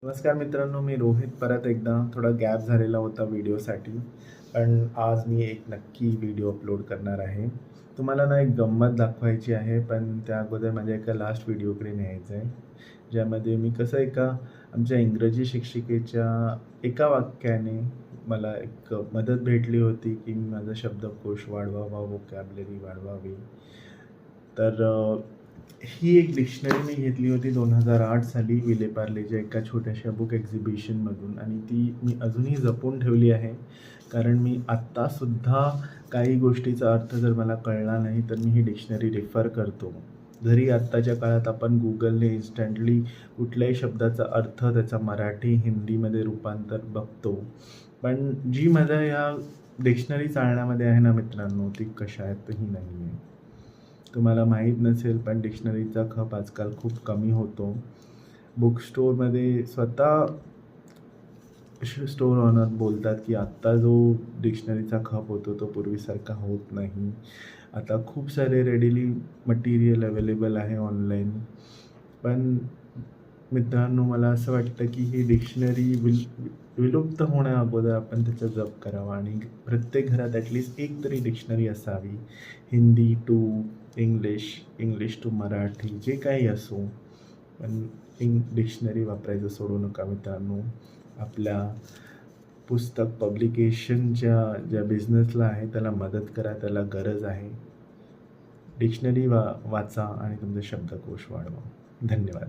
नमस्कार मित्रांनो, मी रोहित परत एकदा. थोडा गॅप झालेला होता व्हिडिओसाठी, पण आज मी एक नक्की व्हिडिओ अपलोड करणार आहे. तुम्हाला ना एक गंमत दाखवायची आहे, पण त्या अगोदर माझ्या एका लास्ट व्हिडिओकडे न्यायचं आहे, ज्यामध्ये मी कसं आमच्या इंग्रजी शिक्षिकेच्या एका वाक्याने मला एक मदत भेटली होती, की मी माझा शब्दकोश वाढवावा, व्होकॅब्युलरी वाढवावी. तर ही एक डिक्शनरी मी घेतली होती 2008 साली विले पार्लेच्या एका छोट्याशा बुक एक्झिबिशनमधून आणि ती मी अजूनही जपून ठेवली आहे. कारण मी आत्तासुद्धा काही गोष्टीचा अर्थ जर मला कळला नाही, तर मी ही डिक्शनरी रेफर करतो. जरी आत्ताच्या काळात आपण Googleने इन्स्टंटली कुठल्याही शब्दाचा अर्थ त्याचा मराठी, हिंदीमध्ये रूपांतर बघतो. पण जी मजा ह्या डिक्शनरी चाळण्यामध्ये आहे ना मित्रांनो, ती कशातही नाही आहे. तुम्हाला माहीत नसेल, पण डिक्शनरीचा खप आजकाल खूप कमी होतो. बुक स्टोअरमध्ये स्वतः स्टोअर ओनर बोलतात, की आत्ता जो डिक्शनरीचा खप होतो, तो पूर्वीसारखा होत नाही. आता खूप सारे रेडिली मटेरियल अवेलेबल आहे ऑनलाईन. पण मित्रांनो, मला असं वाटतं, की ही डिक्शनरी विलुप्त होण्याअगोदर आपण त्याचा जप करावा आणि प्रत्येक घरात ॲटलीस्ट एक तरी डिक्शनरी असावी. Hindi to English, English to Marathi, जे काही असो, पण डिक्शनरी वापरायचं सोडू नका मित्रांनो. आपल्या पुस्तक पब्लिकेशनच्या ज्या बिझनेसला आहे त्याला मदत करा, त्याला गरज आहे. डिक्शनरी वाचा आणि तुमचा शब्दकोश वाढवा. धन्यवाद.